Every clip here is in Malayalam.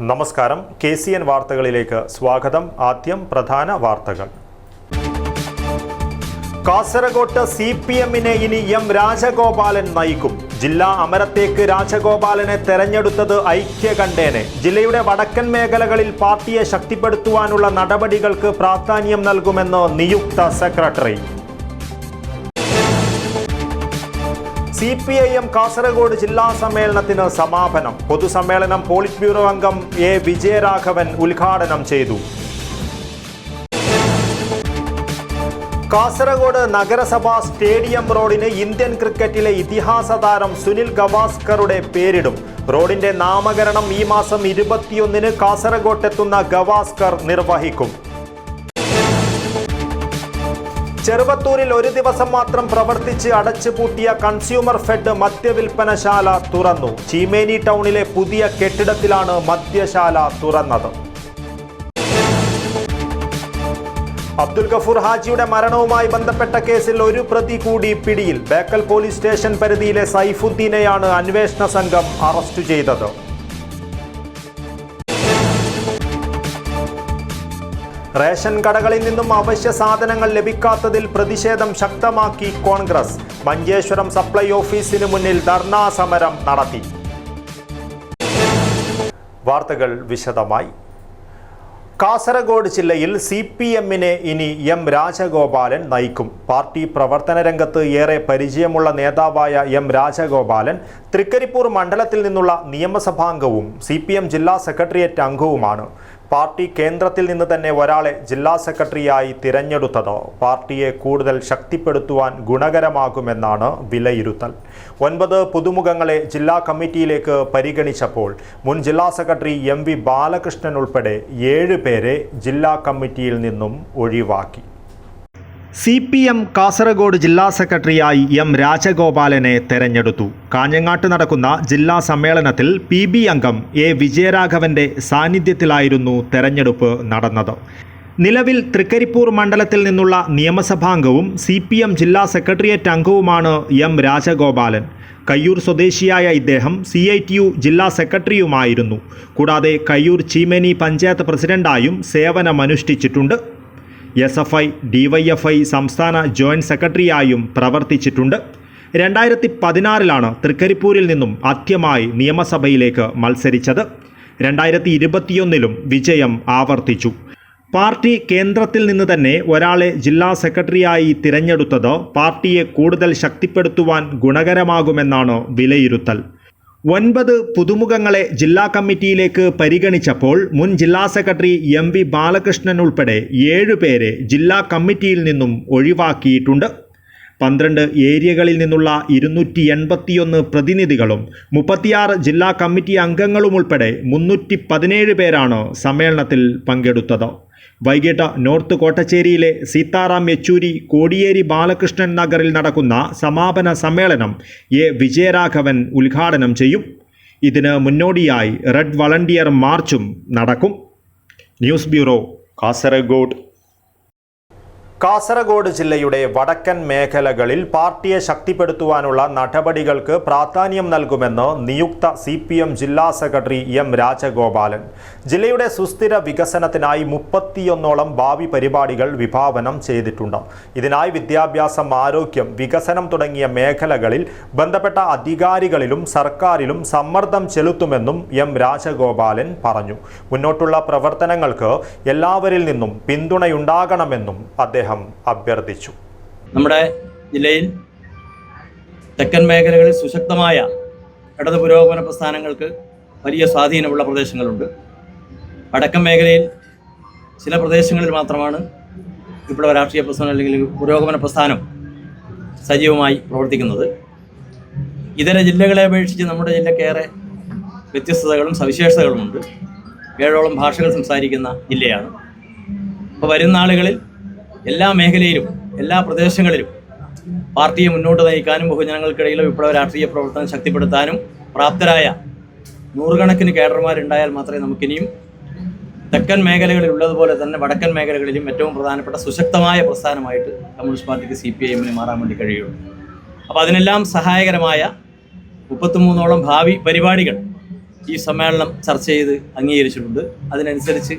നമസ്കാരം. KCN വാർത്തകളിലേക്ക് സ്വാഗതം. ആദ്യം പ്രധാന വാർത്തകൾ. കാസർഗോഡ് CPMനെ ഇനി M രാജഗോപാലൻ നയിക്കും. ജില്ലാ അമരത്തേക്ക് രാജഗോപാലനെ തെരഞ്ഞെടുത്തത് ഐക്യകണ്ഠേന. ജില്ലയുടെ വടക്കൻ മേഖലകളിൽ പാർട്ടിയെ ശക്തിപ്പെടുത്തുവാനുള്ള നടപടികൾക്ക് പ്രാധാന്യം നൽകുമെന്ന് നിയുക്ത സെക്രട്ടറി. CPIM കാസർഗോഡ് ജില്ലാ സമ്മേളനത്തിന് സമാപനം. പൊതുസമ്മേളനം പോളിറ്റ് ബ്യൂറോ അംഗം A. വിജയരാഘവൻ ഉദ്ഘാടനം ചെയ്തു. കാസർഗോഡ് നഗരസഭാ സ്റ്റേഡിയം റോഡിന് ഇന്ത്യൻ ക്രിക്കറ്റിലെ ഇതിഹാസ താരം സുനിൽ ഗവാസ്കറുടെ പേരിടും. റോഡിന്റെ നാമകരണം ഈ മാസം 21-ന് കാസർഗോട്ടെത്തുന്ന ഗവാസ്കർ നിർവഹിക്കും. ചെറുവത്തൂരിൽ ഒരു ദിവസം മാത്രം പ്രവർത്തിച്ച് അടച്ചുപൂട്ടിയ കൺസ്യൂമർ ഫെഡ് മദ്യവിൽപ്പനശാല തുറന്നു. ചീമേനി ടൗണിലെ പുതിയ കെട്ടിടത്തിലാണ് മദ്യശാല തുറന്നത്. അബ്ദുൽ ഗഫൂർ ഹാജിയുടെ മരണവുമായി ബന്ധപ്പെട്ട കേസിൽ ഒരു പ്രതി കൂടി പിടിയിൽ. ബേക്കൽ പോലീസ് സ്റ്റേഷൻ പരിധിയിലെ സൈഫുദ്ദീനെയാണ് അന്വേഷണ സംഘം അറസ്റ്റ് ചെയ്തത്. റേഷൻ കടകളിൽ നിന്നും അവശ്യ സാധനങ്ങൾ ലഭിക്കാത്തതിൽ പ്രതിഷേധം ശക്തമാക്കി കോൺഗ്രസ്. മഞ്ചേശ്വരം സപ്ലൈ ഓഫീസിന് മുന്നിൽ ധർണാ സമരം നടത്തി. വാർത്തകൾ വിശദമായി. കാസർഗോഡ് ജില്ലയിൽ CPMനെ ഇനി M രാജഗോപാലൻ നയിക്കും. പാർട്ടി പ്രവർത്തന രംഗത്ത് ഏറെ പരിചയമുള്ള നേതാവായ M രാജഗോപാലൻ തൃക്കരിപ്പൂർ മണ്ഡലത്തിൽ നിന്നുള്ള നിയമസഭാംഗവും CPM ജില്ലാ സെക്രട്ടേറിയറ്റ് അംഗവുമാണ്. പാർട്ടി കേന്ദ്രത്തിൽ നിന്ന് തന്നെ ഒരാളെ ജില്ലാ സെക്രട്ടറിയായി തിരഞ്ഞെടുത്തത് പാർട്ടിയെ കൂടുതൽ ശക്തിപ്പെടുത്തുവാൻ ഗുണകരമാകുമെന്നാണ് വിലയിരുത്തൽ. 9 പുതുമുഖങ്ങളെ ജില്ലാ കമ്മിറ്റിയിലേക്ക് പരിഗണിച്ചപ്പോൾ മുൻ ജില്ലാ സെക്രട്ടറി MV ബാലകൃഷ്ണൻ ഉൾപ്പെടെ 7 പേരെ ജില്ലാ കമ്മിറ്റിയിൽ നിന്നും ഒഴിവാക്കി. CPM കാസർഗോഡ് ജില്ലാ സെക്രട്ടറിയായി M രാജഗോപാലനെ തെരഞ്ഞെടുത്തു. കാഞ്ഞങ്ങാട്ട് നടക്കുന്ന ജില്ലാ സമ്മേളനത്തിൽ PB അംഗം A. വിജയരാഘവന്റെ സാന്നിധ്യത്തിലായിരുന്നു തെരഞ്ഞെടുപ്പ് നടന്നത്. നിലവിൽ തൃക്കരിപ്പൂർ മണ്ഡലത്തിൽ നിന്നുള്ള നിയമസഭാംഗവും CPM ജില്ലാ സെക്രട്ടേറിയറ്റ് അംഗവുമാണ് M രാജഗോപാലൻ. കയ്യൂർ സ്വദേശിയായ ഇദ്ദേഹം CITU ജില്ലാ സെക്രട്ടറിയുമായിരുന്നു. കൂടാതെ കയ്യൂർ ചീമേനി പഞ്ചായത്ത് പ്രസിഡന്റായും സേവനമനുഷ്ഠിച്ചിട്ടുണ്ട്. SFI DYFI സംസ്ഥാന ജോയിന്റ് സെക്രട്ടറിയായും പ്രവർത്തിച്ചിട്ടുണ്ട്. 2016 തൃക്കരിപ്പൂരിൽ നിന്നും ആദ്യമായി നിയമസഭയിലേക്ക് മത്സരിച്ചത്. 2021 വിജയം ആവർത്തിച്ചു. പാർട്ടി കേന്ദ്രത്തിൽ നിന്ന് തന്നെ ഒരാളെ ജില്ലാ സെക്രട്ടറിയായി തിരഞ്ഞെടുത്തത് പാർട്ടിയെ കൂടുതൽ ശക്തിപ്പെടുത്തുവാൻ ഗുണകരമാകുമെന്നാണ് വിലയിരുത്തൽ. 9 പുതുമുഖങ്ങളെ ജില്ലാ കമ്മിറ്റിയിലേക്ക് പരിഗണിച്ചപ്പോൾ മുൻ ജില്ലാ സെക്രട്ടറി MV ബാലകൃഷ്ണൻ ഉൾപ്പെടെ 7 പേരെ ജില്ലാ കമ്മിറ്റിയിൽ നിന്നും ഒഴിവാക്കിയിട്ടുണ്ട്. 12 ഏരിയകളിൽ നിന്നുള്ള 281 പ്രതിനിധികളും 36 ജില്ലാ കമ്മിറ്റി അംഗങ്ങളും ഉൾപ്പെടെ 317 പേരാണ് സമ്മേളനത്തിൽ പങ്കെടുത്തത്. വൈകിട്ട് നോർത്ത് കോട്ടച്ചേരിയിലെ സീതാറാം യെച്ചൂരി കോടിയേരി ബാലകൃഷ്ണൻ നഗറിൽ നടക്കുന്ന സമാപന സമ്മേളനം A. വിജയരാഘവൻ ഉദ്ഘാടനം ചെയ്യും. ഇതിന് മുന്നോടിയായി റെഡ് വളണ്ടിയർ മാർച്ചും നടക്കും. News bureau, Kasaragod. കാസർഗോഡ് ജില്ലയുടെ വടക്കൻ മേഖലകളിൽ പാർട്ടിയെ ശക്തിപ്പെടുത്തുവാനുള്ള നടപടികൾക്ക് പ്രാധാന്യം നൽകുമെന്ന് നിയുക്ത CPM ജില്ലാ സെക്രട്ടറി M രാജഗോപാലൻ. ജില്ലയുടെ സുസ്ഥിര വികസനത്തിനായി 31ഓളം ഭാവി പരിപാടികൾ വിഭാവനം ചെയ്തിട്ടുണ്ട്. ഇതിനായി വിദ്യാഭ്യാസം, ആരോഗ്യം, വികസനം തുടങ്ങിയ മേഖലകളിൽ ബന്ധപ്പെട്ട അധികാരികളിലും സർക്കാരിലും സമ്മർദ്ദം ചെലുത്തുമെന്നും M രാജഗോപാലൻ പറഞ്ഞു. മുന്നോട്ടുള്ള പ്രവർത്തനങ്ങൾക്ക് എല്ലാവരിൽ നിന്നും പിന്തുണയുണ്ടാകണമെന്നും അദ്ദേഹം അഭ്യർത്ഥിച്ചു. നമ്മുടെ ജില്ലയിൽ തെക്കൻ മേഖലകളിൽ സുശക്തമായ ഇടതു പുരോഗമന പ്രസ്ഥാനങ്ങൾക്ക് വലിയ സ്വാധീനമുള്ള പ്രദേശങ്ങളുണ്ട്. വടക്കൻ മേഖലയിൽ ചില പ്രദേശങ്ങളിൽ മാത്രമാണ് വിപ്ലവ രാഷ്ട്രീയ പ്രസ്ഥാനം അല്ലെങ്കിൽ പുരോഗമന പ്രസ്ഥാനം സജീവമായി പ്രവർത്തിക്കുന്നത്. ഇതര ജില്ലകളെ അപേക്ഷിച്ച് നമ്മുടെ ജില്ലക്കേറെ വ്യത്യസ്തതകളും സവിശേഷതകളുമുണ്ട്. 7ഓളം ഭാഷകൾ സംസാരിക്കുന്ന ജില്ലയാണ്. അപ്പോൾ വരുന്ന നാളുകളിൽ എല്ലാ മേഖലയിലും എല്ലാ പ്രദേശങ്ങളിലും പാർട്ടിയെ മുന്നോട്ട് നയിക്കാനും ബഹുജനങ്ങൾക്കിടയിലെ വിപ്ലവ രാഷ്ട്രീയ പ്രവർത്തനം ശക്തിപ്പെടുത്താനും പ്രാപ്തരായ 100 കണക്കിന് കേഡർമാരുണ്ടായാൽ മാത്രമേ നമുക്കിനിയും തെക്കൻ മേഖലകളിൽ ഉള്ളതുപോലെ തന്നെ വടക്കൻ മേഖലകളിലും ഏറ്റവും പ്രധാനപ്പെട്ട സുശക്തമായ പ്രസ്ഥാനമായിട്ട് കമ്മ്യൂണിസ്റ്റ് പാർട്ടിക്ക് CPIMന് മാറാൻ വേണ്ടി കഴിയുള്ളൂ. അപ്പോൾ അതിനെല്ലാം സഹായകരമായ 33ഓളം ഭാവി പരിപാടികൾ ഈ സമ്മേളനം ചർച്ച ചെയ്ത് അംഗീകരിച്ചിട്ടുണ്ട്. അതിനനുസരിച്ച്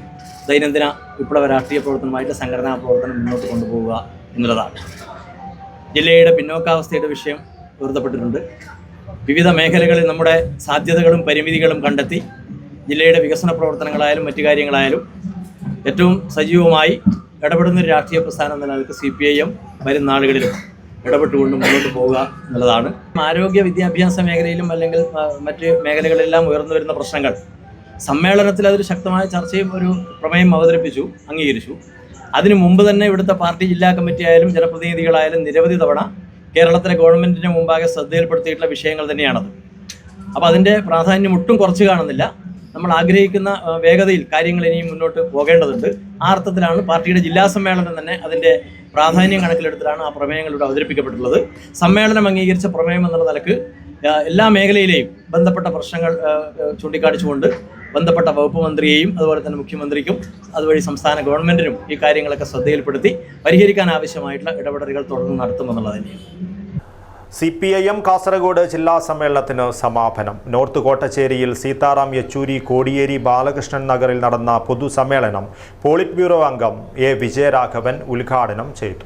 ദൈനംദിന വിപ്ലവ രാഷ്ട്രീയ പ്രവർത്തനമായിട്ട് സംഘടനാ പ്രവർത്തനം മുന്നോട്ട് കൊണ്ടുപോവുക എന്നുള്ളതാണ്. ജില്ലയുടെ പിന്നോക്കാവസ്ഥയുടെ വിഷയം ഉയർത്തപ്പെട്ടിട്ടുണ്ട്. വിവിധ മേഖലകളിൽ നമ്മുടെ സാധ്യതകളും പരിമിതികളും കണ്ടെത്തി ജില്ലയുടെ വികസന പ്രവർത്തനങ്ങളായാലും മറ്റു കാര്യങ്ങളായാലും ഏറ്റവും സജീവമായി ഇടപെടുന്നൊരു രാഷ്ട്രീയ പ്രസ്ഥാനം എന്ന നിലയ്ക്ക് CPIM വരും നാളുകളിലും ഇടപെട്ടുകൊണ്ട് മുന്നോട്ട് പോവുക എന്നുള്ളതാണ്. ആരോഗ്യ വിദ്യാഭ്യാസ മേഖലയിലും അല്ലെങ്കിൽ മറ്റ് മേഖലകളിലെല്ലാം ഉയർന്നു വരുന്ന പ്രശ്നങ്ങൾ സമ്മേളനത്തിൽ അതൊരു ശക്തമായ ചർച്ചയും ഒരു പ്രമേയം അവതരിപ്പിച്ചു, അംഗീകരിച്ചു. അതിനു മുമ്പ് തന്നെ ഇവിടുത്തെ പാർട്ടി ജില്ലാ കമ്മിറ്റി ആയാലും ജനപ്രതിനിധികളായാലും നിരവധി തവണ കേരളത്തിലെ ഗവൺമെൻറ്റിന് മുമ്പാകെ ശ്രദ്ധയിൽപ്പെടുത്തിയിട്ടുള്ള വിഷയങ്ങൾ തന്നെയാണത്. അപ്പോൾ അതിൻ്റെ പ്രാധാന്യം ഒട്ടും കുറച്ച് കാണുന്നില്ല. നമ്മൾ ആഗ്രഹിക്കുന്ന വേഗതയിൽ കാര്യങ്ങൾ ഇനിയും മുന്നോട്ട് പോകേണ്ടതുണ്ട്. ആ അർത്ഥത്തിലാണ് പാർട്ടിയുടെ ജില്ലാ സമ്മേളനം തന്നെ അതിൻ്റെ പ്രാധാന്യം കണക്കിലെടുത്തിട്ടാണ് ആ പ്രമേയങ്ങളിലൂടെ അവതരിപ്പിക്കപ്പെട്ടുള്ളത്. സമ്മേളനം അംഗീകരിച്ച പ്രമേയം എന്നുള്ള നിലക്ക് എല്ലാ മേഖലയിലെയും ബന്ധപ്പെട്ട പ്രശ്നങ്ങൾ ചൂണ്ടിക്കാണിച്ചുകൊണ്ട് ബന്ധപ്പെട്ട വകുപ്പ് മന്ത്രിയെയും അതുപോലെ തന്നെ മുഖ്യമന്ത്രിക്കും അതുവഴി സംസ്ഥാന ഗവൺമെൻറ്റിനും ഈ കാര്യങ്ങളൊക്കെ ശ്രദ്ധയിൽപ്പെടുത്തി പരിഹരിക്കാൻ ആവശ്യമായിട്ടുള്ള ഇടപെടലുകൾ തുടർന്ന് നടത്തുമെന്നുള്ളത് തന്നെയാണ്. CPIM കാസർഗോഡ് ജില്ലാ സമ്മേളനത്തിന് സമാപനം. നോർത്ത് കോട്ടച്ചേരിയിൽ സീതാറാം യെച്ചൂരി കോടിയേരി ബാലകൃഷ്ണൻ നഗറിൽ നടന്ന പൊതുസമ്മേളനം പോളിറ്റ് ബ്യൂറോ അംഗം A. വിജയരാഘവൻ ഉദ്ഘാടനം ചെയ്തു.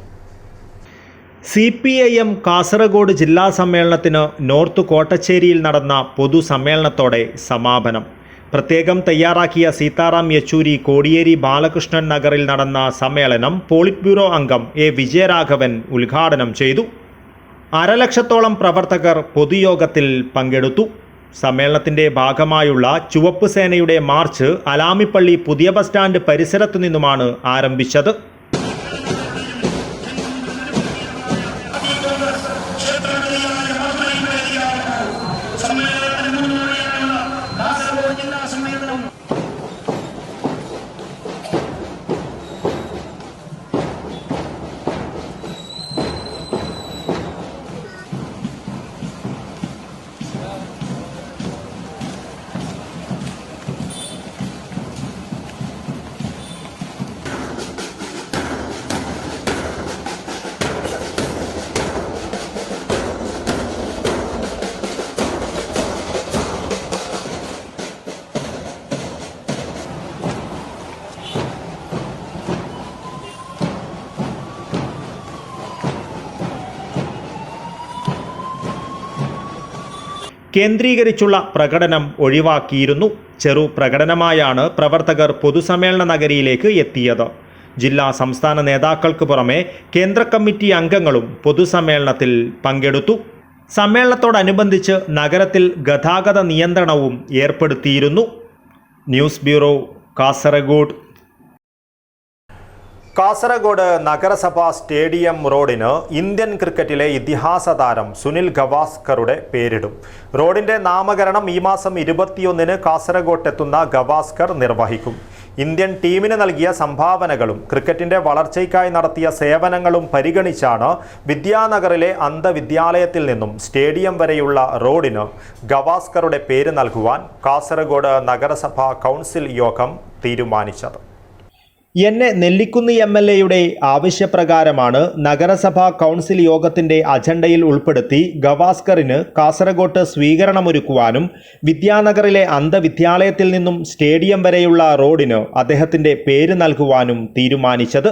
CPIM കാസർഗോഡ് ജില്ലാ സമ്മേളനത്തിന് നോർത്ത് കോട്ടച്ചേരിയിൽ നടന്ന പൊതുസമ്മേളനത്തോടെ സമാപനം. പ്രത്യേകം തയ്യാറാക്കിയ സീതാറാം യെച്ചൂരി കോടിയേരി ബാലകൃഷ്ണൻ നഗറിൽ നടന്ന സമ്മേളനം പോളിറ്റ് ബ്യൂറോ അംഗം A. വിജയരാഘവൻ ഉദ്ഘാടനം ചെയ്തു. 1,00,000-ഓളം പ്രവർത്തകർ പൊതുയോഗത്തിൽ പങ്കെടുത്തു. സമ്മേളനത്തിൻ്റെ ഭാഗമായുള്ള ചുവപ്പ് സേനയുടെ മാർച്ച് അലാമിപ്പള്ളി പുതിയ ബസ് സ്റ്റാൻഡ് പരിസരത്തു നിന്നുമാണ് ആരംഭിച്ചത്. കേന്ദ്രീകരിച്ചുള്ള പ്രകടനം ഒഴിവാക്കിയിരുന്നു. ചെറു പ്രകടനമായാണ് പ്രവർത്തകർ പൊതുസമ്മേളന നഗരിയിലേക്ക് എത്തിയത്. ജില്ലാ സംസ്ഥാന നേതാക്കൾക്ക് പുറമെ കേന്ദ്ര കമ്മിറ്റി അംഗങ്ങളും പൊതുസമ്മേളനത്തിൽ പങ്കെടുത്തു. സമ്മേളനത്തോടനുബന്ധിച്ച് നഗരത്തിൽ ഗതാഗത നിയന്ത്രണവും ഏർപ്പെടുത്തിയിരുന്നു. News bureau, Kasaragod. കാസർഗോഡ് നഗരസഭാ സ്റ്റേഡിയം റോഡിന് ഇന്ത്യൻ ക്രിക്കറ്റിലെ ഇതിഹാസ താരം സുനിൽ ഗവാസ്കറുടെ പേരിടും. റോഡിൻ്റെ നാമകരണം ഈ മാസം 21-ന് കാസർഗോട്ടെത്തുന്ന ഗവാസ്കർ നിർവഹിക്കും. ഇന്ത്യൻ ടീമിന് നൽകിയ സംഭാവനകളും ക്രിക്കറ്റിൻ്റെ വളർച്ചയ്ക്കായി നടത്തിയ സേവനങ്ങളും പരിഗണിച്ചാണ് വിദ്യാനഗറിലെ അന്ധവിദ്യാലയത്തിൽ നിന്നും സ്റ്റേഡിയം വരെയുള്ള റോഡിന് ഗവാസ്കറുടെ പേര് നൽകുവാൻ കാസർഗോഡ് നഗരസഭാ കൗൺസിൽ യോഗം തീരുമാനിച്ചത്. എന്നെ നെല്ലിക്കുന്നി MLAയുടെ ആവശ്യപ്രകാരമാണ് നഗരസഭാ കൗൺസിൽ യോഗത്തിൻ്റെ അജണ്ടയിൽ ഉൾപ്പെടുത്തി ഗവാസ്കറിന് കാസർഗോട്ട് സ്വീകരണമൊരുക്കുവാനും വിദ്യാനഗറിലെ അന്ധവിദ്യാലയത്തിൽ നിന്നും സ്റ്റേഡിയം വരെയുള്ള റോഡിന് അദ്ദേഹത്തിൻ്റെ പേര് നൽകുവാനും തീരുമാനിച്ചത്.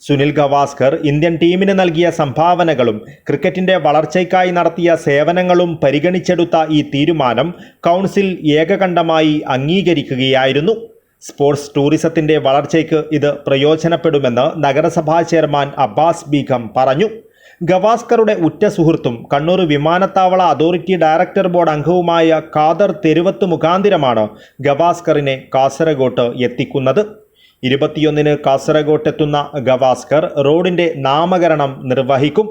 സുനിൽ ഗവാസ്കർ ഇന്ത്യൻ ടീമിന് നൽകിയ സംഭാവനകളും ക്രിക്കറ്റിൻ്റെ വളർച്ചയ്ക്കായി നടത്തിയ സേവനങ്ങളും പരിഗണിച്ചെടുത്ത ഈ തീരുമാനം കൗൺസിൽ ഏകകണ്ഠമായി അംഗീകരിക്കുകയായിരുന്നു. സ്പോർട്സ് ടൂറിസത്തിൻ്റെ വളർച്ചയ്ക്ക് ഇത് പ്രയോജനപ്പെടുമെന്ന് നഗരസഭാ ചെയർമാൻ അബ്ബാസ് ബീഗം പറഞ്ഞു. ഗവാസ്കറുടെ ഉറ്റ സുഹൃത്തും കണ്ണൂർ വിമാനത്താവള അതോറിറ്റി ഡയറക്ടർ ബോർഡ് അംഗവുമായ ഖാദർ തെരുവത്ത് മുഖാന്തിരമാണ് ഗവാസ്കറിനെ കാസർഗോട്ട് എത്തിക്കുന്നത്. 21-ന് കാസർഗോട്ടെത്തുന്ന ഗവാസ്കർ റോഡിൻ്റെ നാമകരണം നിർവഹിക്കും.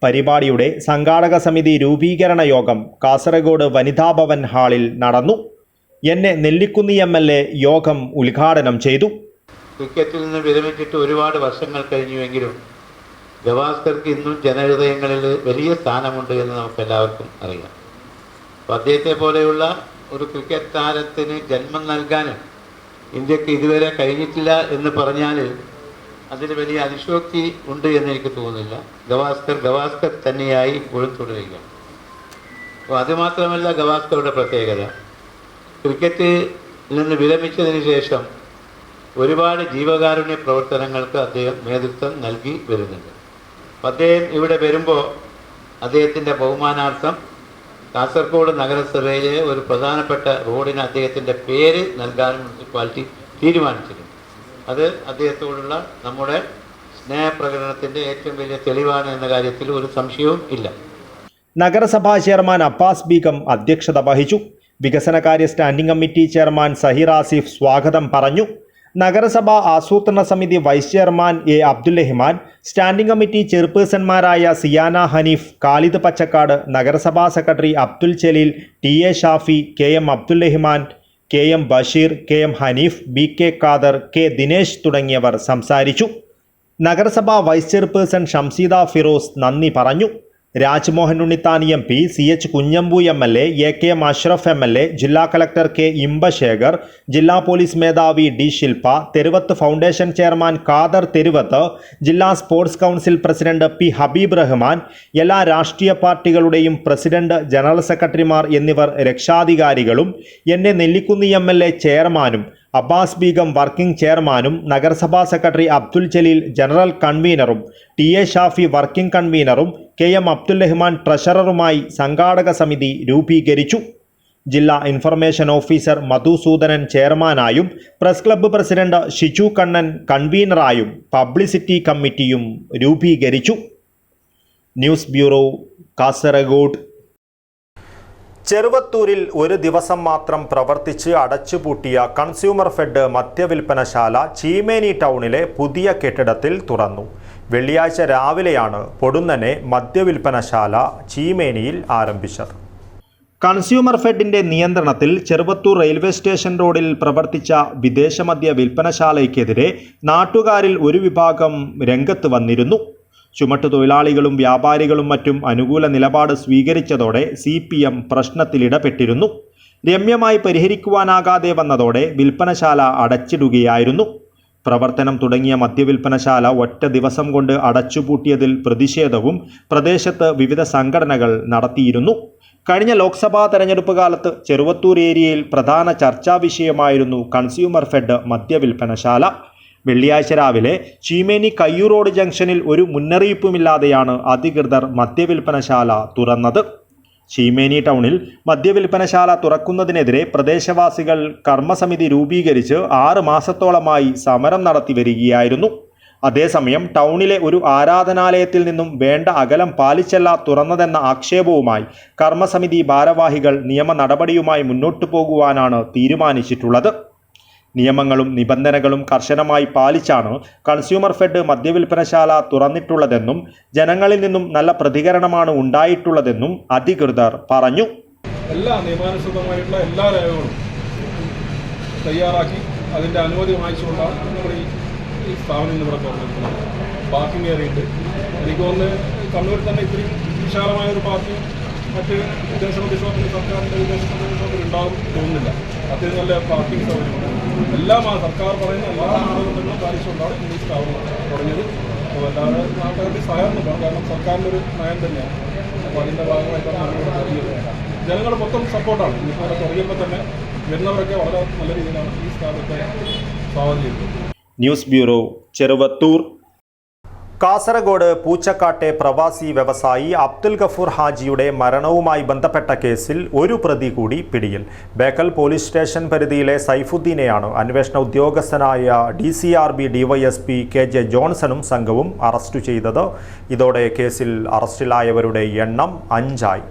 പരിപാടിയുടെ സംഘാടക സമിതി രൂപീകരണ യോഗം കാസർഗോഡ് വനിതാഭവൻ ഹാളിൽ നടന്നു. എന്നെ നെല്ലിക്കുന്നി MLA യോഗം ഉദ്ഘാടനം ചെയ്തു. ക്രിക്കറ്റിൽ നിന്ന് വിരമിച്ചിട്ട് ഒരുപാട് വർഷങ്ങൾ കഴിഞ്ഞുവെങ്കിലും ഗവാസ്കർക്ക് ഇന്നും ജനഹൃദയങ്ങളിൽ വലിയ സ്ഥാനമുണ്ട് എന്ന് നമുക്ക് എല്ലാവർക്കും അറിയാം. അപ്പോൾ അദ്ദേഹത്തെ പോലെയുള്ള ഒരു ക്രിക്കറ്റ് താരത്തിന് ജന്മം നൽകാനും ഇന്ത്യക്ക് ഇതുവരെ കഴിഞ്ഞിട്ടില്ല എന്ന് പറഞ്ഞാൽ അതിൽ വലിയ അതിശോക്തി ഉണ്ട് എന്ന് എനിക്ക് തോന്നുന്നില്ല. ഗവാസ്കർ തന്നെയായി ഇപ്പോഴും തുടരുക. അപ്പോൾ അതുമാത്രമല്ല ഗവാസ്കറുടെ പ്രത്യേകത, ക്രിക്കറ്റിൽ നിന്ന് വിരമിച്ചതിന് ശേഷം ഒരുപാട് ജീവകാരുണ്യ പ്രവർത്തനങ്ങൾക്ക് അദ്ദേഹം നേതൃത്വം നൽകി വരുന്നുണ്ട്. അപ്പം അദ്ദേഹം ഇവിടെ വരുമ്പോൾ അദ്ദേഹത്തിൻ്റെ ബഹുമാനാർത്ഥം കാസർഗോഡ് നഗരസഭയിലെ ഒരു പ്രധാനപ്പെട്ട റോഡിന് അദ്ദേഹത്തിൻ്റെ പേര് നൽകാൻ മുനിസിപ്പാലിറ്റി തീരുമാനിച്ചിരുന്നു. അത് അദ്ദേഹത്തോടുള്ള നമ്മുടെ സ്നേഹപ്രകടനത്തിൻ്റെ ഏറ്റവും വലിയ തെളിവാണ് എന്ന കാര്യത്തിൽ ഒരു സംശയവും ഇല്ല. നഗരസഭാ ചെയർമാൻ അബ്ബാസ് ബീഗം അധ്യക്ഷത വഹിച്ചു. വികസനകാര്യ standing committee chairman Saheer Asif സ്വാഗതം പറഞ്ഞു. നഗരസഭാ ആസൂത്രണ സമിതി vice chairman A Abdulrahman, standing committee ചെയർപേഴ്സൺമാരായ സിയാന ഹനീഫ്, ഖാലിദ് പച്ചക്കാട്, നഗരസഭാ secretary Abdul Jaleel, T A Shafi, K M Abdulrahman, K M Basheer, K M Haneef, B K Khader, K Dinesh തുടങ്ങിയവർ സംസാരിച്ചു. നഗരസഭാ വൈസ് ചെയർപേഴ്സൺ ഷംസീദ ഫിറോസ് നന്ദി പറഞ്ഞു. Rajmohan Unnithan M P, C H Kunhambu M L A, A K M Ashraf M L A, ജില്ലാ കളക്ടർ കെ ഇമ്പശേഖർ, ജില്ലാ പോലീസ് മേധാവി D Shilpa, Theruvath foundation chairman Khader Theruvath, ജില്ലാ sports council president P Habeeb Rahman, എല്ലാ രാഷ്ട്രീയ പാർട്ടികളുടെയും പ്രസിഡന്റ്, ജനറൽ സെക്രട്ടറിമാർ എന്നിവർ രക്ഷാധികാരികളും, എന്നെ നെല്ലിക്കുന്നി എം എൽ എ ചെയർമാനും, അബ്ബാസ് ബീഗം വർക്കിംഗ് ചെയർമാനും, നഗരസഭാ സെക്രട്ടറി അബ്ദുൽ ജലീൽ ജനറൽ കൺവീനറും, ടി എ ഷാഫി വർക്കിംഗ് കൺവീനറും, കെ എം അബ്ദുൽ-റഹ്മാൻ ട്രഷററുമായി സംഘാടക സമിതി രൂപീകരിച്ചു. ജില്ലാ ഇൻഫർമേഷൻ ഓഫീസർ മധുസൂദനൻ ചെയർമാനായും press club president Shiju Kannan കൺവീനറായും publicity കമ്മിറ്റിയും രൂപീകരിച്ചു. News bureau, Kasaragod. ചെറുവത്തൂരിൽ ഒരു ദിവസം മാത്രം പ്രവർത്തിച്ച് അടച്ചുപൂട്ടിയ കൺസ്യൂമർ ഫെഡ് മദ്യവിൽപ്പനശാല ചീമേനി ടൗണിലെ പുതിയ കെട്ടിടത്തിൽ തുറന്നു. വെള്ളിയാഴ്ച രാവിലെയാണ് പൊടുന്നനെ മദ്യവിൽപ്പനശാല ചീമേനിയിൽ ആരംഭിച്ചത്. കൺസ്യൂമർ ഫെഡിന്റെ നിയന്ത്രണത്തിൽ ചെറുവത്തൂർ റെയിൽവേ സ്റ്റേഷൻ റോഡിൽ പ്രവർത്തിച്ച വിദേശ മദ്യ വിൽപ്പനശാലയ്ക്കെതിരെ നാട്ടുകാരിൽ ഒരു വിഭാഗം രംഗത്ത് വന്നിരുന്നു. ചുമട്ടുതൊഴിലാളികളും വ്യാപാരികളും മറ്റും അനുകൂല നിലപാട് സ്വീകരിച്ചതോടെ CPM പ്രശ്നത്തിലിടപെട്ടിരുന്നു. രമ്യമായി പരിഹരിക്കുവാനാകാതെ വന്നതോടെ വിൽപ്പനശാല അടച്ചിടുകയായിരുന്നു. പ്രവർത്തനം തുടങ്ങിയ മദ്യവിൽപ്പനശാല ഒറ്റ ദിവസം കൊണ്ട് അടച്ചുപൂട്ടിയതിൽ പ്രതിഷേധവും പ്രദേശത്ത് വിവിധ സംഘടനകൾ നടത്തിയിരുന്നു. കഴിഞ്ഞ ലോക്സഭാ തെരഞ്ഞെടുപ്പ് കാലത്ത് ചെറുവത്തൂർ ഏരിയയിൽ പ്രധാന ചർച്ചാ വിഷയമായിരുന്നു കൺസ്യൂമർ ഫെഡ് മദ്യവിൽപ്പനശാല. വെള്ളിയാഴ്ച രാവിലെ ചീമേനി കയ്യൂർ റോഡ് ജംഗ്ഷനിൽ ഒരു മുന്നറിയിപ്പുമില്ലാതെയാണ് അധികൃതർ മദ്യവിൽപ്പനശാല തുറന്നത്. ചീമേനി ടൗണിൽ മദ്യവിൽപ്പനശാല തുറക്കുന്നതിനെതിരെ പ്രദേശവാസികൾ കർമ്മസമിതി രൂപീകരിച്ച് 6 മാസത്തോളമായി സമരം നടത്തി വരികയായിരുന്നു. അതേസമയം ടൗണിലെ ഒരു ആരാധനാലയത്തിൽ നിന്നും വേണ്ട അകലം പാലിച്ചല്ല തുറന്നതെന്ന ആക്ഷേപവുമായി കർമ്മസമിതി ഭാരവാഹികൾ നിയമ നടപടിയുമായി മുന്നോട്ടു പോകുവാനാണ് തീരുമാനിച്ചിട്ടുള്ളത്. നിയമങ്ങളും നിബന്ധനകളും കർശനമായി പാലിച്ചാണ് കൺസ്യൂമർ ഫെഡ് മദ്യവിൽപ്പനശാല തുറന്നിട്ടുള്ളതെന്നും ജനങ്ങളിൽ നിന്നും നല്ല പ്രതികരണമാണ് ഉണ്ടായിട്ടുള്ളതെന്നും അധികൃതർ പറഞ്ഞു. എല്ലാ നിയമാനുസൃതമായിട്ടുള്ള എല്ലാ രേഖകളും തയ്യാറാക്കി അതിൻ്റെ അനുമതി വാങ്ങിച്ചുകൊണ്ടാണ് നമ്മൾ ഈ സ്ഥാപനം ഇവിടെ തുറന്നിരിക്കുന്നത്. പാർക്കിംഗ് ഏറിയിട്ട് എനിക്ക് തോന്നുന്നു കണ്ണൂരിൽ തന്നെ ഇത്രയും വിശാലമായ ഒരു പാർക്കിംഗ് മറ്റ് വിദേശമന്ത്രി ഷോപ്പിൽ സർക്കാരിൻ്റെ വിദേശമന്ത്രി ഷോപ്പിൽ ഉണ്ടാകും തോന്നുന്നില്ല. അത്യാവശ്യം നല്ല പാർക്കിംഗ് സൗകര്യമുണ്ട്. സർക്കാർ പറയുന്ന എല്ലാ മാനദണ്ഡങ്ങളും പാലിച്ചുകൊണ്ടാണ് ഈ സ്ഥാപനം തുടങ്ങിയത്. അപ്പോൾ എല്ലാവരും നാട്ടുകാരുടെ സഹകരണം വേണം. കാരണം സർക്കാരിൻ്റെ ഒരു നയം തന്നെയാണ്. അപ്പോൾ അതിൻ്റെ ഭാഗമായിട്ടാണ് നമ്മളിവിടെ തുടങ്ങിയത്. ജനങ്ങൾ മൊത്തം സപ്പോർട്ടാണ്. ഇപ്പോൾ തുടങ്ങിയപ്പോൾ തന്നെ വരുന്നവരൊക്കെ വളരെ നല്ല രീതിയിലാണ് ഈ സ്ഥാപനത്തെ സ്വാഗതം ചെയ്തത്. News bureau, Cheruvathur. കാസർഗോഡ് പൂച്ചക്കാട്ടെ പ്രവാസി വ്യവസായി അബ്ദുൽ ഗഫൂർ ഹാജിയുടെ മരണവുമായി ബന്ധപ്പെട്ട കേസിൽ ഒരു പ്രതി കൂടി പിടിയിൽ. ബേക്കൽ പോലീസ് സ്റ്റേഷൻ പരിധിയിലെ സൈഫുദ്ദീനെയാണ് അന്വേഷണ ഉദ്യോഗസ്ഥനായ DCRB DYSP KJ ജോൺസണും സംഘവും അറസ്റ്റ് ചെയ്തത്. ഇതോടെ കേസിൽ അറസ്റ്റിലായവരുടെ എണ്ണം 5 ആയി.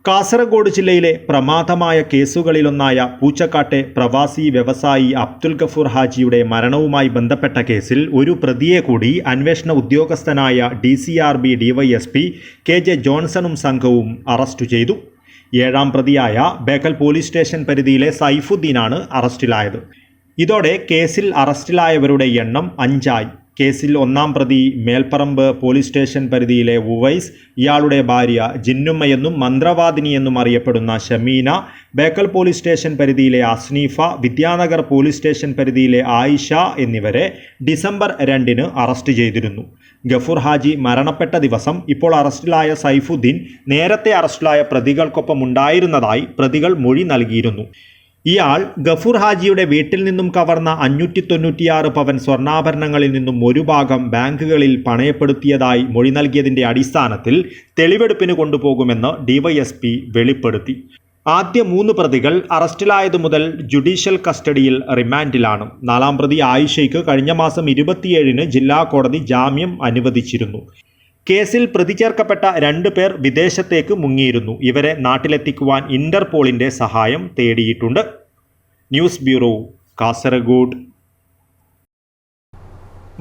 കാസർഗോഡ് ജില്ലയിലെ പ്രമാദമായ കേസുകളിലൊന്നായ പൂച്ചക്കാട്ടെ പ്രവാസി വ്യവസായി അബ്ദുൽ ഗഫൂർ ഹാജിയുടെ മരണവുമായി ബന്ധപ്പെട്ട കേസിൽ ഒരു പ്രതിയെ കൂടി അന്വേഷണ ഉദ്യോഗസ്ഥനായ DCRB DYSP KJ ജോൺസണും സംഘവും അറസ്റ്റ് ചെയ്തു. 7ാം പ്രതിയായ ബേക്കൽ പോലീസ് സ്റ്റേഷൻ പരിധിയിലെ സൈഫുദ്ദീനാണ് അറസ്റ്റിലായത്. ഇതോടെ കേസിൽ അറസ്റ്റിലായവരുടെ എണ്ണം 5 ആയി. കേസിൽ 1ാം പ്രതി മേൽപ്പറമ്പ് പോലീസ് സ്റ്റേഷൻ പരിധിയിലെ ഉവൈസ്, ഇയാളുടെ ഭാര്യ ജിന്നുമ്മയെന്നും മന്ത്രവാദിനിയെന്നും അറിയപ്പെടുന്ന ഷമീന, ബേക്കൽ പോലീസ് സ്റ്റേഷൻ പരിധിയിലെ അസ്നീഫ, വിദ്യാനഗർ പോലീസ് സ്റ്റേഷൻ പരിധിയിലെ ആയിഷ എന്നിവരെ ഡിസംബർ 2-ന് അറസ്റ്റ് ചെയ്തിരുന്നു. ഗഫൂർ ഹാജി മരണപ്പെട്ട ദിവസം ഇപ്പോൾ അറസ്റ്റിലായ സൈഫുദ്ദീൻ നേരത്തെ അറസ്റ്റിലായ പ്രതികൾക്കൊപ്പം ഉണ്ടായിരുന്നതായി പ്രതികൾ മൊഴി നൽകിയിരുന്നു. ഇയാൾ ഗഫൂർ ഹാജിയുടെ വീട്ടിൽ നിന്നും കവർന്ന 596 പവൻ സ്വർണ്ണാഭരണങ്ങളിൽ നിന്നും ഒരു ഭാഗം ബാങ്കുകളിൽ പണയപ്പെടുത്തിയതായി മൊഴി നൽകിയതിൻ്റെ അടിസ്ഥാനത്തിൽ തെളിവെടുപ്പിന് കൊണ്ടുപോകുമെന്ന് ഡിവൈഎസ്പി വെളിപ്പെടുത്തി. ആദ്യ 3 പ്രതികൾ അറസ്റ്റിലായതു മുതൽ ജുഡീഷ്യൽ കസ്റ്റഡിയിൽ റിമാൻഡിലാണ്. 4ാം പ്രതി ആയിഷയ്ക്ക് കഴിഞ്ഞ മാസം 27-ന് ജില്ലാ കോടതി ജാമ്യം അനുവദിച്ചിരുന്നു. കേസിൽ പ്രതി ചേർക്കപ്പെട്ട 2 പേർ വിദേശത്തേക്ക് മുങ്ങിയിരുന്നു. ഇവരെ നാട്ടിലെത്തിക്കുവാൻ ഇന്റർപോളിന്റെ സഹായം തേടിയിട്ടുണ്ട്. News bureau, Kasaragod.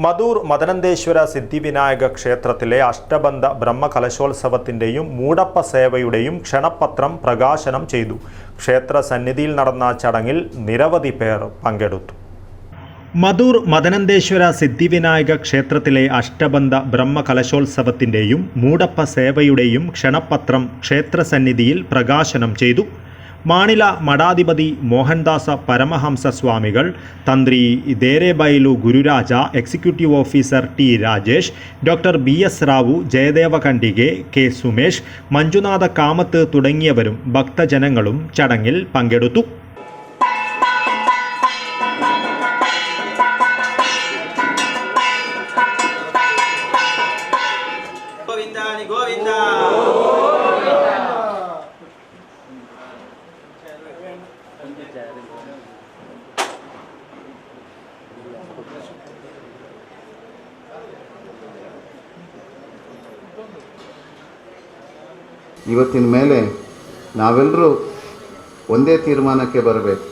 മധൂർ മദനന്തേശ്വര സിദ്ധിവിനായക ക്ഷേത്രത്തിലെ അഷ്ടബന്ധ ബ്രഹ്മകലശോത്സവത്തിൻ്റെയും മൂടപ്പ സേവയുടെയും ക്ഷണപത്രം പ്രകാശനം ചെയ്തു. ക്ഷേത്ര സന്നിധിയിൽ നടന്ന ചടങ്ങിൽ നിരവധി പേർ പങ്കെടുത്തു. മധൂർ മദനന്തേശ്വര സിദ്ധിവിനായക ക്ഷേത്രത്തിലെ അഷ്ടബന്ധ ബ്രഹ്മകലശോത്സവത്തിൻ്റെയും മൂടപ്പ സേവയുടെയും ക്ഷണപത്രം ക്ഷേത്രസന്നിധിയിൽ പ്രകാശനം ചെയ്തു. മാണില മഠാധിപതി മോഹൻദാസ പരമഹംസ സ്വാമികൾ, തന്ത്രി Derebailu Gururaja, executive officer T Rajesh, doctor BS Rao, Jayadeva Khandige, K Sumesh, Manjunatha Kamath തുടങ്ങിയവരും ഭക്തജനങ്ങളും ചടങ്ങിൽ പങ്കെടുത്തു. ಇವತ್ತಿನ ಮೇಲೆ ನಾವೆಲ್ಲರೂ ಒಂದೇ ತೀರ್ಮಾನಕ್ಕೆ ಬರಬೇಕು.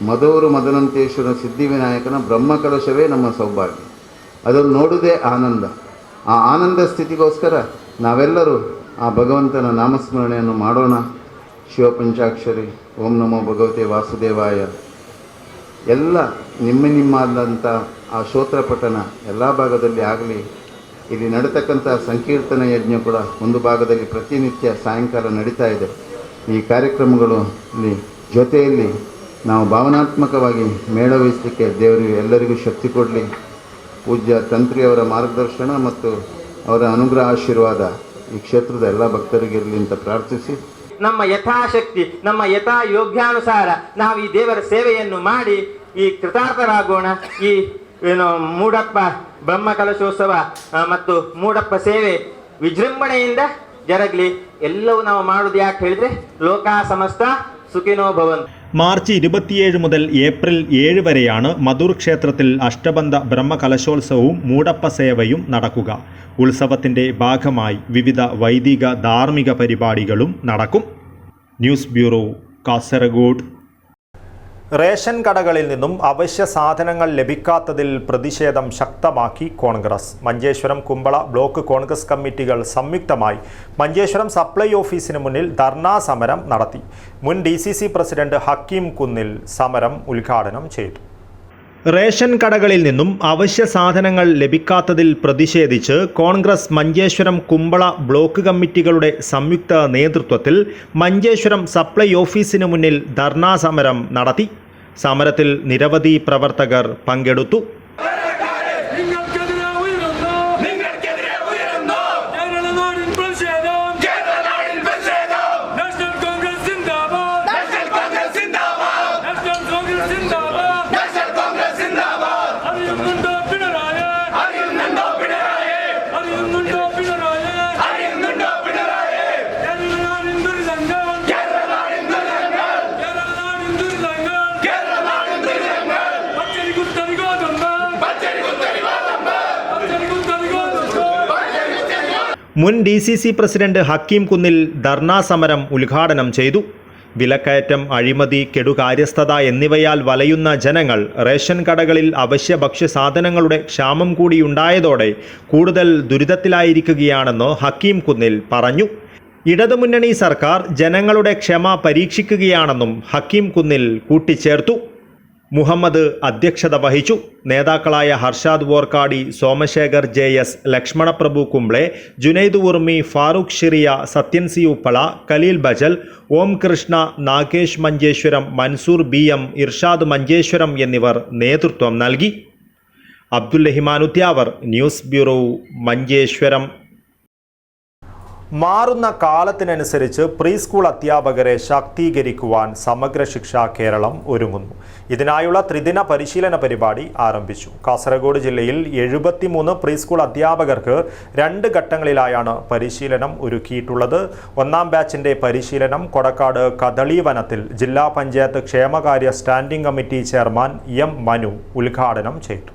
ಮಧೂರು ಮದನಂತೇಶ್ವರ ಸಿದ್ಧಿವಿನಾಯಕನ ಬ್ರಹ್ಮಕಲಶವೇ ನಮ್ಮ ಸೌಭಾಗ್ಯ. ಅದನ್ನು ನೋಡುವುದೇ ಆನಂದ. ಆ ಆನಂದ ಸ್ಥಿತಿಗೋಸ್ಕರ ನಾವೆಲ್ಲರೂ ಆ ಭಗವಂತನ ನಾಮಸ್ಮರಣೆಯನ್ನು ಮಾಡೋಣ. ಶಿವಪಂಚಾಕ್ಷರಿ, ಓಂ ನಮೋ ಭಗವತೆ ವಾಸುದೇವಾಯ, ಎಲ್ಲ ನಿಮ್ಮದಾದಂಥ ಆ ಸ್ತೋತ್ರಪಠನ ಎಲ್ಲ ಭಾಗದಲ್ಲಿ ಆಗಲಿ. ಇಲ್ಲಿ ನಡೀತಕ್ಕಂಥ ಸಂಕೀರ್ತನ ಯಜ್ಞ ಕೂಡ ಒಂದು ಭಾಗದಲ್ಲಿ ಪ್ರತಿನಿತ್ಯ ಸಾಯಂಕಾಲ ನಡೀತಾ ಇದೆ. ಈ ಕಾರ್ಯಕ್ರಮಗಳು ಇಲ್ಲಿ ಜೊತೆಯಲ್ಲಿ ನಾವು ಭಾವನಾತ್ಮಕವಾಗಿ ಮೇಳವಹಿಸಲಿಕ್ಕೆ ದೇವರಿಗೆ ಎಲ್ಲರಿಗೂ ಶಕ್ತಿ ಕೊಡಲಿ. ಪೂಜ್ಯ ತಂತ್ರಿಯವರ ಮಾರ್ಗದರ್ಶನ ಮತ್ತು ಅವರ ಅನುಗ್ರಹ ಆಶೀರ್ವಾದ ಈ ಕ್ಷೇತ್ರದ ಎಲ್ಲ ಭಕ್ತರಿಗಿರಲಿ ಅಂತ ಪ್ರಾರ್ಥಿಸಿ, ನಮ್ಮ ಯಥಾಶಕ್ತಿ, ನಮ್ಮ ಯಥಾ ಯೋಗ್ಯಾನುಸಾರ ನಾವು ಈ ದೇವರ ಸೇವೆಯನ್ನು ಮಾಡಿ ಈ ಕೃತಾರ್ಥರಾಗೋಣ. ಈ ಮೂಡಪ್ಪ ಬ್ರಹ್ಮಕಲಶೋತ್ಸವ ಮತ್ತು ಮೂಡಪ್ಪ ಸೇವೆ ವಿಜೃಂಭಣೆಯಿಂದ ಜರಗಲಿ. ಎಲ್ಲವೂ ನಾವು ಮಾಡೋದು ಯಾಕೆ ಹೇಳಿದ್ರೆ ಲೋಕ ಸಮಸ್ತ സുഖിനോ ഭവൻ. മാർച്ച് 27 മുതൽ ഏപ്രിൽ 7 വരെയാണ് മധൂർ ക്ഷേത്രത്തിൽ അഷ്ടബന്ധ ബ്രഹ്മകലശോത്സവവും മൂടപ്പ സേവയും നടക്കുക. ഉത്സവത്തിൻ്റെ ഭാഗമായി വിവിധ വൈദിക ധാർമ്മിക പരിപാടികളും നടക്കും. News bureau, Kasaragod. റേഷൻ കടകളിൽ നിന്നും അവശ്യ സാധനങ്ങൾ ലഭിക്കാത്തതിൽ പ്രതിഷേധം ശക്തമാക്കി കോൺഗ്രസ്. മഞ്ചേശ്വരം, കുമ്പള ബ്ലോക്ക് കോൺഗ്രസ് കമ്മിറ്റികൾ സംയുക്തമായി മഞ്ചേശ്വരം സപ്ലൈ ഓഫീസിന് മുന്നിൽ ധർണാ സമരം നടത്തി. മുൻ DCC പ്രസിഡന്റ് ഹക്കീം കുന്നിൽ സമരം ഉദ്ഘാടനം ചെയ്തു. റേഷൻ കടകളിൽ നിന്നും അവശ്യ സാധനങ്ങൾ ലഭിക്കാത്തതിൽ പ്രതിഷേധിച്ച് കോൺഗ്രസ് മഞ്ചേശ്വരം, കുമ്പള ബ്ലോക്ക് കമ്മിറ്റികളുടെ സംയുക്ത നേതൃത്വത്തിൽ മഞ്ചേശ്വരം സപ്ലൈ ഓഫീസിന് മുന്നിൽ ധർണാ സമരം നടത്തി. സമരത്തിൽ നിരവധി പ്രവർത്തകർ പങ്കെടുത്തു. മുൻ DCC പ്രസിഡന്റ് ഹക്കീം കുന്നിൽ ധർണാ സമരം ഉദ്ഘാടനം ചെയ്തു. വിലക്കയറ്റം, അഴിമതി, കെടുകാര്യസ്ഥത എന്നിവയാൽ വലയുന്ന ജനങ്ങൾ റേഷൻ കടകളിൽ അവശ്യ ഭക്ഷ്യസാധനങ്ങളുടെ ക്ഷാമം കൂടിയുണ്ടായതോടെ കൂടുതൽ ദുരിതത്തിലായിരിക്കുകയാണെന്ന് ഹക്കീം കുന്നിൽ പറഞ്ഞു. ഇടതുമുന്നണി സർക്കാർ ജനങ്ങളുടെ ക്ഷമ പരീക്ഷിക്കുകയാണെന്നും ഹക്കീം കുന്നിൽ കൂട്ടിച്ചേർത്തു. മുഹമ്മദ് അധ്യക്ഷത വഹിച്ചു. നേതാക്കളായ ഹർഷാദ് വോർക്കാടി, സോമശേഖർ JS, ലക്ഷ്മണപ്രഭു കുംബ്ലെ, ജുനൈദ് ഉർമി, ഫാറൂഖ് ഷിറിയ, സത്യൻ സി ഉപ്പള, കലീൽ ബജൽ, ഓം കൃഷ്ണ, നാഗേഷ് മഞ്ചേശ്വരം, മൻസൂർ BM, ഇർഷാദ് മഞ്ചേശ്വരം എന്നിവർ നേതൃത്വം നൽകി. Abdul Rahiman Udyavar, news bureau, Manjeshwaram. മാറുന്ന കാലത്തിനനുസരിച്ച് പ്രീ സ്കൂൾ അധ്യാപകരെ ശാക്തീകരിക്കുവാൻ സമഗ്ര ശിക്ഷ കേരളം ഒരുങ്ങുന്നു. ഇതിനായുള്ള ത്രിദിന പരിശീലന പരിപാടി ആരംഭിച്ചു. കാസർഗോഡ് ജില്ലയിൽ 73 പ്രീ സ്കൂൾ അധ്യാപകർക്ക് 2 ഘട്ടങ്ങളിലായാണ് പരിശീലനം ഒരുക്കിയിട്ടുള്ളത്. 1ാം ബാച്ചിന്റെ പരിശീലനം കൊടക്കാട് കദളീവനത്തിൽ ജില്ലാ പഞ്ചായത്ത് ക്ഷേമകാര്യ standing committee chairman M Manu ഉദ്ഘാടനം ചെയ്തു.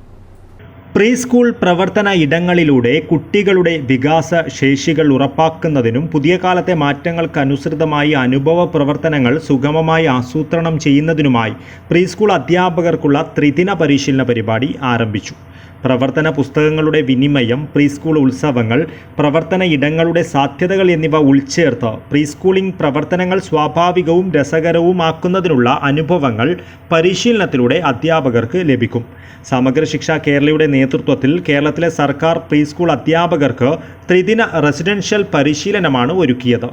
പ്രീ സ്കൂൾ പ്രവർത്തന ഇടങ്ങളിലൂടെ കുട്ടികളുടെ വികാസ ശേഷികൾ ഉറപ്പാക്കുന്നതിനും പുതിയ കാലത്തെ മാറ്റങ്ങൾക്കനുസൃതമായി അനുഭവ പ്രവർത്തനങ്ങൾ സുഗമമായി ആസൂത്രണം ചെയ്യുന്നതിനുമായി പ്രീ സ്കൂൾ അധ്യാപകർക്കുള്ള ത്രിദിന പരിശീലന പരിപാടി ആരംഭിച്ചു. പ്രവർത്തന പുസ്തകങ്ങളുടെ വിനിമയം, പ്രീ സ്കൂൾ ഉത്സവങ്ങൾ, പ്രവർത്തന ഇടങ്ങളുടെ സാധ്യതകൾ എന്നിവ ഉൾച്ചേർത്ത് പ്രീ സ്കൂളിംഗ് പ്രവർത്തനങ്ങൾ സ്വാഭാവികവും രസകരവുമാക്കുന്നതിനുള്ള അനുഭവങ്ങൾ പരിശീലനത്തിലൂടെ അധ്യാപകർക്ക് ലഭിക്കും. സമഗ്ര ശിക്ഷ കേരളയുടെ നേതൃത്വത്തിൽ കേരളത്തിലെ സർക്കാർ പ്രീ സ്കൂൾ അധ്യാപകർക്ക് ത്രിദിന റെസിഡൻഷ്യൽ പരിശീലനമാണ് ഒരുക്കിയത്.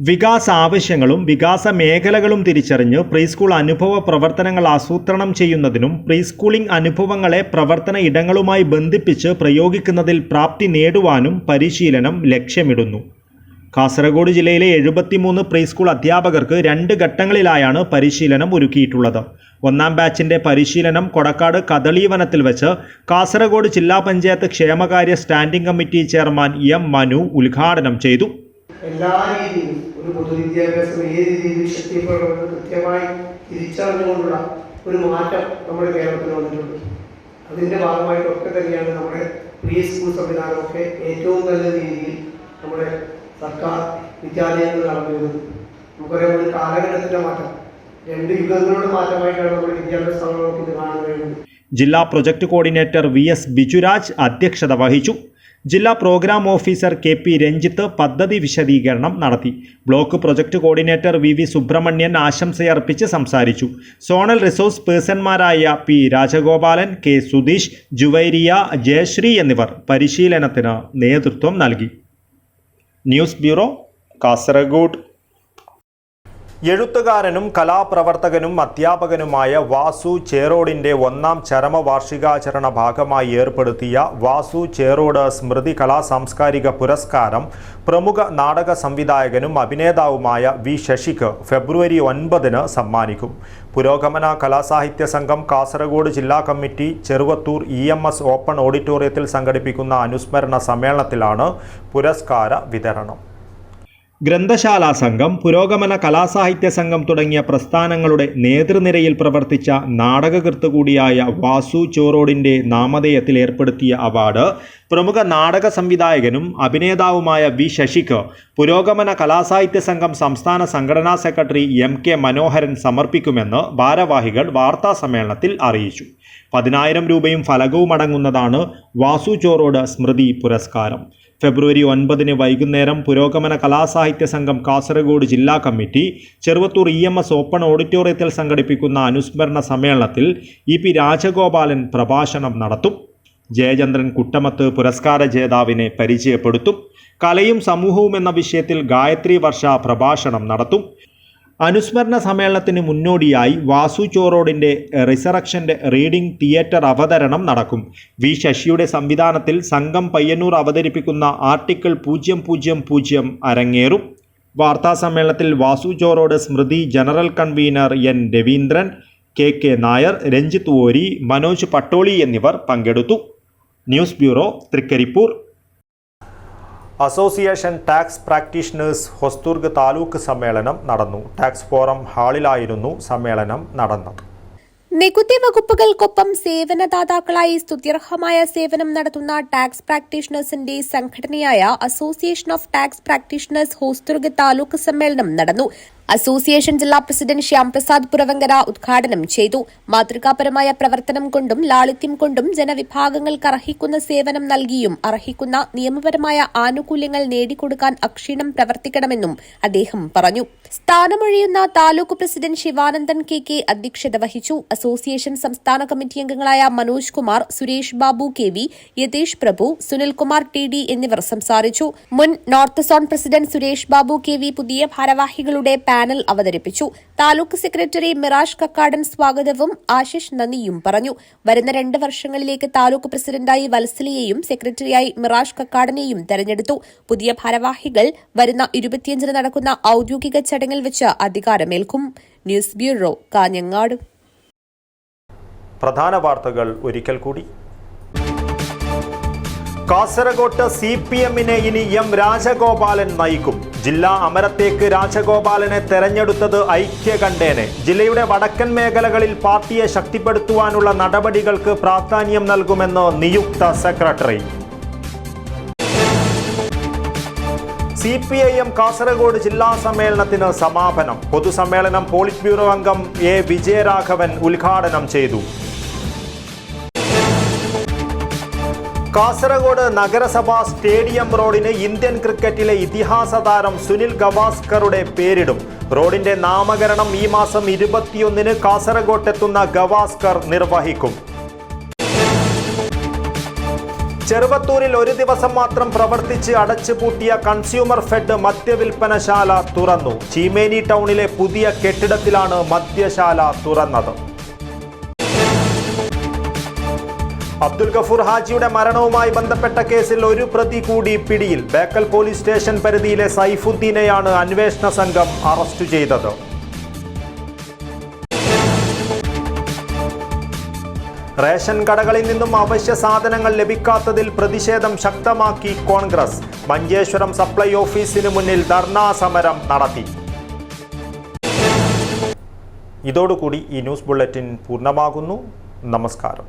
വികാസ ആവശ്യങ്ങളും വികാസ മേഖലകളും തിരിച്ചറിഞ്ഞ് പ്രീ സ്കൂൾ അനുഭവ പ്രവർത്തനങ്ങൾ ആസൂത്രണം ചെയ്യുന്നതിനും പ്രീ സ്കൂളിംഗ് അനുഭവങ്ങളെ പ്രവർത്തന ഇടങ്ങളുമായി ബന്ധിപ്പിച്ച് പ്രയോഗിക്കുന്നതിൽ പ്രാപ്തി നേടുവാനും പരിശീലനം ലക്ഷ്യമിടുന്നു. കാസർഗോഡ് ജില്ലയിലെ 73 പ്രീ സ്കൂൾ അധ്യാപകർക്ക് 2 ഘട്ടങ്ങളിലായാണ് പരിശീലനം ഒരുക്കിയിട്ടുള്ളത്. 1ാം ബാച്ചിന്റെ പരിശീലനം കൊടക്കാട് കദളീവനത്തിൽ വെച്ച് കാസർഗോഡ് ജില്ലാ പഞ്ചായത്ത് ക്ഷേമകാര്യ standing committee chairman M Manu ഉദ്ഘാടനം ചെയ്തു. എല്ലാ രീതിയിലും ഒരു പൊതുവിദ്യാഭ്യാസം ഏത് രീതിയിൽ ശക്തിപ്പെടുന്നത് കൃത്യമായി തിരിച്ചറിഞ്ഞുകൊണ്ടുള്ള ഒരു മാറ്റം നമ്മുടെ കേരളത്തിൽ വന്നിട്ടുണ്ട്. അതിൻ്റെ ഭാഗമായിട്ടൊക്കെ തന്നെയാണ് നമ്മുടെ പ്രീ സ്കൂൾ സംവിധാനമൊക്കെ ഏറ്റവും നല്ല രീതിയിൽ നമ്മുടെ സർക്കാർ വിദ്യാലയങ്ങൾ നടന്നു വരുന്നത്. നമുക്കറിയാം, ഒരു കാലഘട്ടത്തിൻ്റെ മാറ്റം, 2 യുഗങ്ങളുടെ മാറ്റമായിട്ടാണ് നമ്മുടെ വിദ്യാഭ്യാസ സ്ഥാപനങ്ങൾക്ക് ഇത് കാണാൻ കഴിയുന്നത്. ജില്ലാ പ്രൊജക്ട് കോർഡിനേറ്റർ VS ബിജുരാജ് അധ്യക്ഷത വഹിച്ചു. ജില്ലാ പ്രോഗ്രാം ഓഫീസർ KP രഞ്ജിത്ത് പദ്ധതി വിശദീകരണം നടത്തി. Block project coordinator VV Subramanian ആശംസയർപ്പിച്ച് സംസാരിച്ചു. സോണൽ റിസോഴ്സ് പേഴ്സൺമാരായ P രാജഗോപാലൻ, K സുധീഷ്, ജുവൈരിയ, ജയശ്രീ എന്നിവർ പരിശീലനത്തിന് നേതൃത്വം നൽകി. News bureau, Kasaragod. എഴുത്തുകാരനും കലാപ്രവർത്തകനും അധ്യാപകനുമായ വാസു ചേറോഡിൻ്റെ 1ാം ചരമവാർഷികാചരണ ഭാഗമായി ഏർപ്പെടുത്തിയ വാസു ചേറോഡ് സ്മൃതി കലാസാംസ്കാരിക പുരസ്കാരം പ്രമുഖ നാടക സംവിധായകനും അഭിനേതാവുമായ V ശശിക്ക് ഫെബ്രുവരി 9 സമ്മാനിക്കും. പുരോഗമന കലാസാഹിത്യ സംഘം കാസർഗോഡ് ജില്ലാ കമ്മിറ്റി ചെറുവത്തൂർ EMS ഓപ്പൺ ഓഡിറ്റോറിയത്തിൽ സംഘടിപ്പിക്കുന്ന അനുസ്മരണ സമ്മേളനത്തിലാണ് പുരസ്കാര വിതരണം. ഗ്രന്ഥശാല സംഘം, പുരോഗമന കലാസാഹിത്യ സംഘം തുടങ്ങിയ പ്രസ്ഥാനങ്ങളുടെ നേതൃനിരയിൽ പ്രവർത്തിച്ച നാടകകൃത്ത് കൂടിയായ വാസു ചോറോഡിൻ്റെ നാമധേയത്തിൽ ഏർപ്പെടുത്തിയ അവാർഡ് പ്രമുഖ നാടക സംവിധായകനും അഭിനേതാവുമായ V ശശിക്ക് പുരോഗമന കലാസാഹിത്യ സംഘം സംസ്ഥാന സംഘടനാ സെക്രട്ടറി MK മനോഹരൻ സമർപ്പിക്കുമെന്ന് ഭാരവാഹികൾ വാർത്താസമ്മേളനത്തിൽ അറിയിച്ചു. 10,000 രൂപയും ഫലകവും അടങ്ങുന്നതാണ് വാസു ചോറോഡ് സ്മൃതി പുരസ്കാരം. ഫെബ്രുവരി 9 വൈകുന്നേരം പുരോഗമന കലാസാഹിത്യ സംഘം കാസർഗോഡ് ജില്ലാ കമ്മിറ്റി ചെറുവത്തൂർ EMS ഓപ്പൺ ഓഡിറ്റോറിയത്തിൽ സംഘടിപ്പിക്കുന്ന അനുസ്മരണ സമ്മേളനത്തിൽ EP രാജഗോപാലൻ പ്രഭാഷണം നടത്തും. ജയചന്ദ്രൻ കുട്ടമത്ത് പുരസ്കാര ജേതാവിനെ പരിചയപ്പെടുത്തും. കലയും സമൂഹവും എന്ന വിഷയത്തിൽ ഗായത്രി വർഷ പ്രഭാഷണം നടത്തും. അനുസ്മരണ സമ്മേളനത്തിന് മുന്നോടിയായി വാസു ചോറോഡിൻ്റെ റിസറക്ഷൻ്റെ റീഡിംഗ് തിയേറ്റർ അവതരണം നടക്കും. V ശശിയുടെ സംവിധാനത്തിൽ സംഘം പയ്യന്നൂർ അവതരിപ്പിക്കുന്ന ആർട്ടിക്കിൾ 000 അരങ്ങേറും. വാർത്താസമ്മേളനത്തിൽ വാസു ചോറോഡ് സ്മൃതി general convener N Raveendran, KK Nair, Ranjith Ori, Manoj Pattoli എന്നിവർ പങ്കെടുത്തു. News bureau, Trikaripur. Association tax practitioners Hosdurg taluk സമ്മേളനം നടന്നു. ടാക്സ് ഫോറം ഹാളിലായിരുന്നു സമ്മേളനം നടന്നത്. നികുതി വകുപ്പുകൾക്കൊപ്പം സേവനദാതാക്കളായി സ്തുത്യർഹമായ സേവനം നടത്തുന്ന ടാക്സ് പ്രാക്ടീഷണേഴ്സിന്റെ സംഘടനയായ association of tax practitioners Hosdurg taluk സമ്മേളനം നടന്നു. അസോസിയേഷൻ ജില്ലാ പ്രസിഡന്റ് ശ്യാംപ്രസാദ് പുറവങ്കര ഉദ്ഘാടനം ചെയ്തു. മാതൃകാപരമായ പ്രവർത്തനം കൊണ്ടും ലാളിത്യം കൊണ്ടും ജനവിഭാഗങ്ങൾക്ക് അർഹിക്കുന്ന സേവനം നൽകിയും അർഹിക്കുന്ന നിയമപരമായ ആനുകൂല്യങ്ങൾ നേടിക്കൊടുക്കാൻ അക്ഷീണം പ്രവർത്തിക്കണമെന്നും അദ്ദേഹം പറഞ്ഞു. സ്ഥാനമൊഴിയുന്ന താലൂക്ക് പ്രസിഡന്റ് ശിവാനന്ദൻ KK അധ്യക്ഷത വഹിച്ചു. അസോസിയേഷൻ സംസ്ഥാന കമ്മിറ്റി അംഗങ്ങളായ മനോജ് കുമാർ, സുരേഷ് ബാബു KV, യതീഷ് പ്രഭു, സുനിൽകുമാർ TD എന്നിവർ സംസാരിച്ചു. മുൻ north zone president Suresh Babu KV പുതിയ ഭാരവാഹികളുടെ പാനൽ അവതരിപ്പിച്ചു. താലൂക്ക് സെക്രട്ടറി മിറാഷ് കക്കാടൻ സ്വാഗതവും ആശിഷ് നന്ദിയും പറഞ്ഞു. വരുന്ന 2 വർഷങ്ങളിലേക്ക് താലൂക്ക് പ്രസിഡന്റായി വത്സലയെയും സെക്രട്ടറിയായി മിറാഷ് കക്കാടനെയും തെരഞ്ഞെടുത്തു. പുതിയ ഭാരവാഹികൾ വരുന്ന 25-ന് നടക്കുന്ന ഔദ്യോഗിക ചടങ്ങിൽ വെച്ച് അധികാരമേൽക്കും. News bureau, Kanhangad. പ്രധാന വാർത്തകൾ ഒരിക്കൽ കൂടി. കാസർഗോട്ട് CPM-നെ ഇനി എം രാജഗോപാലൻ നയിക്കും. ജില്ലാ അമരത്തേക്ക് രാജഗോപാലനെ തെരഞ്ഞെടുത്തത് ഐക്യകണ്ഠേന. ജില്ലയുടെ വടക്കൻ മേഖലകളിൽ പാർട്ടിയെ ശക്തിപ്പെടുത്തുവാനുള്ള നടപടികൾക്ക് പ്രാധാന്യം നൽകുമെന്ന് നിയുക്ത സെക്രട്ടറി. CPIM കാസർഗോഡ് ജില്ലാ സമ്മേളനത്തിന് സമാപനം. പൊതുസമ്മേളനം പോളിറ്റ് ബ്യൂറോ അംഗം A. വിജയരാഘവൻ ഉദ്ഘാടനം ചെയ്തു. കാസർഗോഡ് നഗരസഭാ സ്റ്റേഡിയം റോഡിന് ഇന്ത്യൻ ക്രിക്കറ്റിലെ ഇതിഹാസ താരം സുനിൽ ഗവാസ്കറുടെ പേരിടും. റോഡിന്റെ നാമകരണം ഈ മാസം 21-ന് കാസർഗോട്ടെത്തുന്ന ഗവാസ്കർ നിർവഹിക്കും. ചെറുവത്തൂരിൽ 1 ദിവസം മാത്രം പ്രവർത്തിച്ച് അടച്ചുപൂട്ടിയ കൺസ്യൂമർ ഫെഡ് മദ്യവിൽപ്പനശാല തുറന്നു. ചീമേനി ടൗണിലെ പുതിയ കെട്ടിടത്തിലാണ് മദ്യശാല തുറന്നത്. അബ്ദുൽ ഗഫൂർ ഹാജിയുടെ മരണവുമായി ബന്ധപ്പെട്ട കേസിൽ 1 പ്രതി കൂടി പിടിയിൽ. ബേക്കൽ പോലീസ് സ്റ്റേഷൻ പരിധിയിലെ സൈഫുദ്ദീനെയാണ് അന്വേഷണ സംഘം അറസ്റ്റ് ചെയ്തത്. റേഷൻ കടകളിൽ നിന്നും അവശ്യ സാധനങ്ങൾ ലഭിക്കാത്തതിൽ പ്രതിഷേധം ശക്തമാക്കി കോൺഗ്രസ്. മഞ്ചേശ്വരം സപ്ലൈ ഓഫീസിന് മുന്നിൽ ധർണാ സമരം നടത്തി. ഇതോടുകൂടി ഈ ന്യൂസ് ബുള്ളറ്റിൻ പൂർണ്ണമാകുന്നു. നമസ്കാരം.